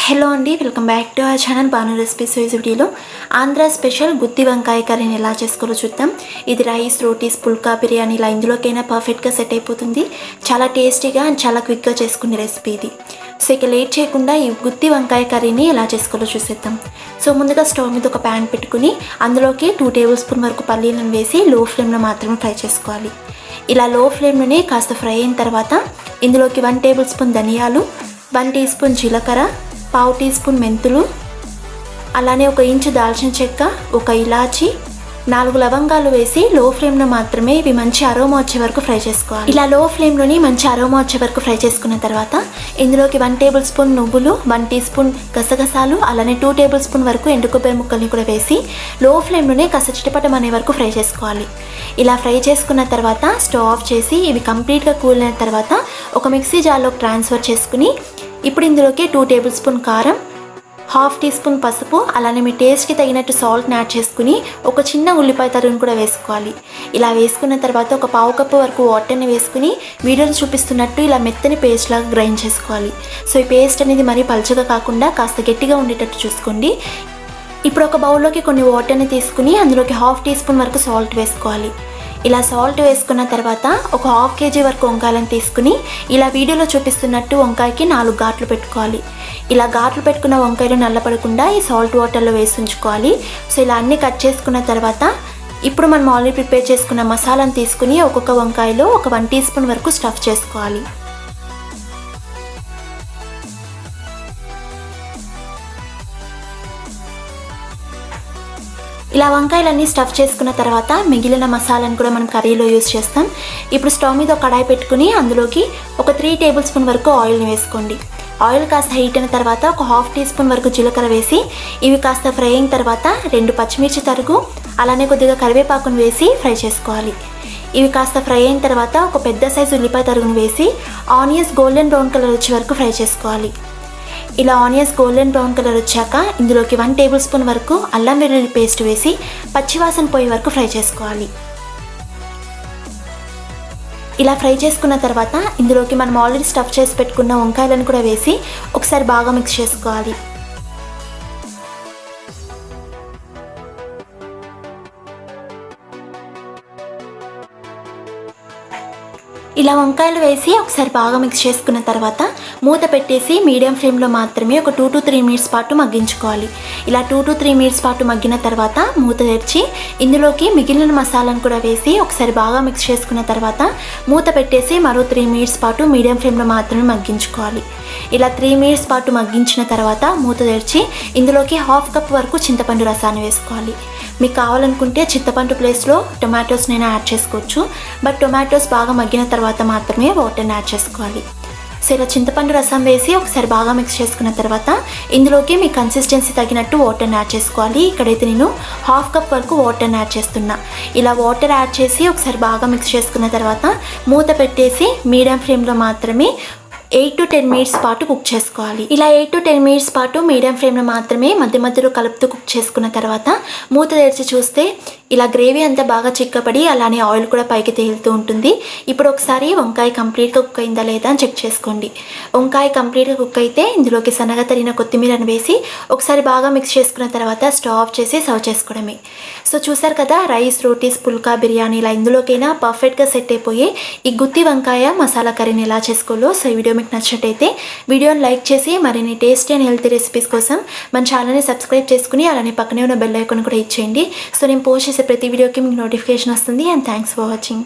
Hello అండి, welcome back to our channel Bhanu recipes. ఈ వీడియోలో ఆంధ్ర స్పెషల్ గుత్తి వంకాయ కర్రీని ఎలా చేసుకోవాలో చూద్దాం. ఇది రైస్, రోటీస్, పుల్కా, బిర్యానీ ఇలా ఇందులోకైనా పర్ఫెక్ట్గా సెట్ అయిపోతుంది. చాలా టేస్టీగా అండ్ చాలా క్విక్గా చేసుకునే రెసిపీ ఇది. సో ఇక లేట్ చేయకుండా ఈ గుత్తి వంకాయ కర్రీని ఎలా చేసుకోవాలో చూసేద్దాం. సో ముందుగా స్టవ్ మీద ఒక ప్యాన్ పెట్టుకుని అందులోకి 2 టేబుల్ స్పూన్ వరకు పల్లీలను వేసి లో ఫ్లేమ్లో మాత్రమే ఫ్రై చేసుకోవాలి. ఇలా లో ఫ్లేమ్లోనే కాస్త ఫ్రై అయిన తర్వాత ఇందులోకి 1 టేబుల్ స్పూన్ ధనియాలు, 1 టీ స్పూన్ జీలకర్ర, 1/2 టీ స్పూన్ మెంతులు, అలానే 1 ఇంచు దాల్చిన చెక్క, 1 ఇలాచి, 4 లవంగాలు వేసి లో ఫ్లేమ్లో మాత్రమే ఇవి మంచి అరోమా వచ్చే వరకు ఫ్రై చేసుకోవాలి. ఇలా లో ఫ్లేమ్లోని మంచి అరోమా వచ్చే వరకు ఫ్రై చేసుకున్న తర్వాత ఇందులోకి 1 టేబుల్ స్పూన్ నువ్వులు, 1 టీ స్పూన్ గసగసాలు, అలానే 2 టేబుల్ స్పూన్ వరకు ఎండు కొబ్బరి ముక్కల్ని కూడా వేసి లో ఫ్లేమ్లోనే కాస్త చిటపటం అనే వరకు ఫ్రై చేసుకోవాలి. ఇలా ఫ్రై చేసుకున్న తర్వాత స్టవ్ ఆఫ్ చేసి ఇవి కంప్లీట్గా కూల్ అయిన తర్వాత ఒక మిక్సీ జార్లోకి ట్రాన్స్ఫర్ చేసుకుని ఇప్పుడు ఇందులోకి 2 టేబుల్ స్పూన్ కారం, 1/2 టీ స్పూన్ పసుపు, అలానే మీ టేస్ట్కి తగినట్టు సాల్ట్ని యాడ్ చేసుకుని ఒక చిన్న ఉల్లిపాయ తరుగును కూడా వేసుకోవాలి. ఇలా వేసుకున్న తర్వాత ఒక 1/2 కప్పు వరకు వాటర్ని వేసుకుని వీడియోలో చూపిస్తున్నట్టు ఇలా మెత్తని పేస్ట్ లాగా గ్రైండ్ చేసుకోవాలి. సో ఈ పేస్ట్ అనేది మరీ పలుచగా కాకుండా కాస్త గట్టిగా ఉండేటట్టు చూసుకోండి. ఇప్పుడు ఒక బౌల్లోకి కొన్ని వాటర్ని తీసుకుని అందులోకి 1/2 టీ స్పూన్ వరకు సాల్ట్ వేసుకోవాలి. ఇలా సాల్ట్ వేసుకున్న తర్వాత ఒక 1/2 కేజీ వరకు వంకాయలను తీసుకుని ఇలా వీడియోలో చూపిస్తున్నట్టు వంకాయకి 4 ఘాట్లు పెట్టుకోవాలి. ఇలా ఘాట్లు పెట్టుకున్న వంకాయలు నల్లపడకుండా ఈ సాల్ట్ వాటర్లో వేసి ఉంచుకోవాలి. సో ఇలా అన్నీ కట్ చేసుకున్న తర్వాత ఇప్పుడు మనం ఆల్రెడీ ప్రిపేర్ చేసుకున్న మసాలాను తీసుకుని ఒక్కొక్క వంకాయలో ఒక 1 టీ స్పూన్ వరకు స్టఫ్ చేసుకోవాలి. ఇలా వంకాయలన్నీ స్టఫ్ చేసుకున్న తర్వాత మిగిలిన మసాలాను కూడా మనం కర్రీలో యూజ్ చేస్తాం. ఇప్పుడు స్టవ్ మీద ఒక కడాయి పెట్టుకుని అందులోకి ఒక 3 టేబుల్ స్పూన్ వరకు ఆయిల్ని వేసుకోండి. ఆయిల్ కాస్త హీట్ అయిన తర్వాత ఒక 1/2 టీ స్పూన్ వరకు జీలకర్ర వేసి ఇవి కాస్త ఫ్రై అయిన తర్వాత 2 పచ్చిమిర్చి తరుగు, అలానే కొద్దిగా కరివేపాకును వేసి ఫ్రై చేసుకోవాలి. ఇవి కాస్త ఫ్రై అయిన తర్వాత ఒక పెద్ద సైజు ఉల్లిపాయ తరుగును వేసి ఆనియన్స్ గోల్డెన్ బ్రౌన్ కలర్ వచ్చే వరకు ఫ్రై చేసుకోవాలి. ఇలా ఆనియన్స్ గోల్డెన్ బ్రౌన్ కలర్ వచ్చాక ఇందులోకి 1 టేబుల్ స్పూన్ వరకు అల్లం వెల్లుల్లి పేస్ట్ వేసి పచ్చివాసన పోయే వరకు ఫ్రై చేసుకోవాలి. ఇలా ఫ్రై చేసుకున్న తర్వాత ఇందులోకి మనం ఆల్రెడీ స్టఫ్ చేసి పెట్టుకున్న వంకాయలను కూడా వేసి ఒకసారి బాగా మిక్స్ చేసుకోవాలి. ఇలా వంకాయలు వేసి ఒకసారి బాగా మిక్స్ చేసుకున్న తర్వాత మూత పెట్టేసి మీడియం ఫ్లేమ్లో మాత్రమే ఒక 2 to 3 మినిట్స్ పాటు మగ్గించుకోవాలి. ఇలా 2 to 3 మినిట్స్ పాటు మగ్గిన తర్వాత మూత తెరిచి ఇందులోకి మిగిలిన మసాలాను కూడా వేసి ఒకసారి బాగా మిక్స్ చేసుకున్న తర్వాత మూత పెట్టేసి మరో 3 మినిట్స్ పాటు మీడియం ఫ్లేమ్లో మాత్రమే మగ్గించుకోవాలి. ఇలా 3 మినిట్స్ పాటు మగ్గించిన తర్వాత మూత తెరిచి ఇందులోకి 1/2 కప్ వరకు చింతపండు రసాన్ని వేసుకోవాలి. మీకు కావాలనుకుంటే చింతపండు ప్లేస్లో టొమాటోస్నైనా యాడ్ చేసుకోవచ్చు. బట్ టొమాటోస్ బాగా మగ్గిన తర్వాత మాత్రమే వాటర్ని యాడ్ చేసుకోవాలి. సో ఇలా చింతపండు రసం వేసి ఒకసారి బాగా మిక్స్ చేసుకున్న తర్వాత ఇందులోకి మీ కన్సిస్టెన్సీ తగినట్టు వాటర్ని యాడ్ చేసుకోవాలి. ఇక్కడైతే నేను 1/2 కప్ వరకు వాటర్ని యాడ్ చేస్తున్నా. ఇలా వాటర్ యాడ్ చేసి ఒకసారి బాగా మిక్స్ చేసుకున్న తర్వాత మూత పెట్టేసి మీడియం ఫ్లేమ్లో మాత్రమే 8 to 10 మినిట్స్ పాటు కుక్ చేసుకోవాలి. ఇలా 8 to 10 మినిట్స్ పాటు మీడియం ఫ్లేమ్లో మాత్రమే మధ్య మధ్యలో కలుపుతూ కుక్ చేసుకున్న తర్వాత మూత తెరిచి చూస్తే ఇలా గ్రేవీ అంతా బాగా చిక్కబడి అలానే ఆయిల్ కూడా పైకి తేలుతూ ఉంటుంది. ఇప్పుడు ఒకసారి వంకాయ కంప్లీట్గా కుక్ అయిందా లేదా అని చెక్ చేసుకోండి. వంకాయ కంప్లీట్గా కుక్ అయితే ఇందులోకి సన్నగా తరిగిన కొత్తిమీరను వేసి ఒకసారి బాగా మిక్స్ చేసుకున్న తర్వాత స్టవ్ ఆఫ్ చేసి సర్వ్ చేసుకోవడమే. సో చూసారు కదా, రైస్, రోటీస్, పుల్కా, బిర్యానీ ఇలా ఇందులోకైనా పర్ఫెక్ట్గా సెట్ అయిపోయే ఈ గుత్తి వంకాయ మసాలా కర్రీని ఎలా చేసుకోవాలో. సో ఈ వీడియో మీకు నచ్చినట్టయితే వీడియోని లైక్ చేసి మరిన్ని టేస్టీ అండ్ హెల్తీ రెసిపీస్ కోసం మన ఛానల్ని సబ్స్క్రైబ్ చేసుకుని అలానే పక్కనే ఉన్న బెల్ ఐకాన్ కూడా ఇచ్చేయండి. సో నేను పోస్ట్ చేసే ప్రతి వీడియోకి మీకు నోటిఫికేషన్ వస్తుంది. And thanks for watching.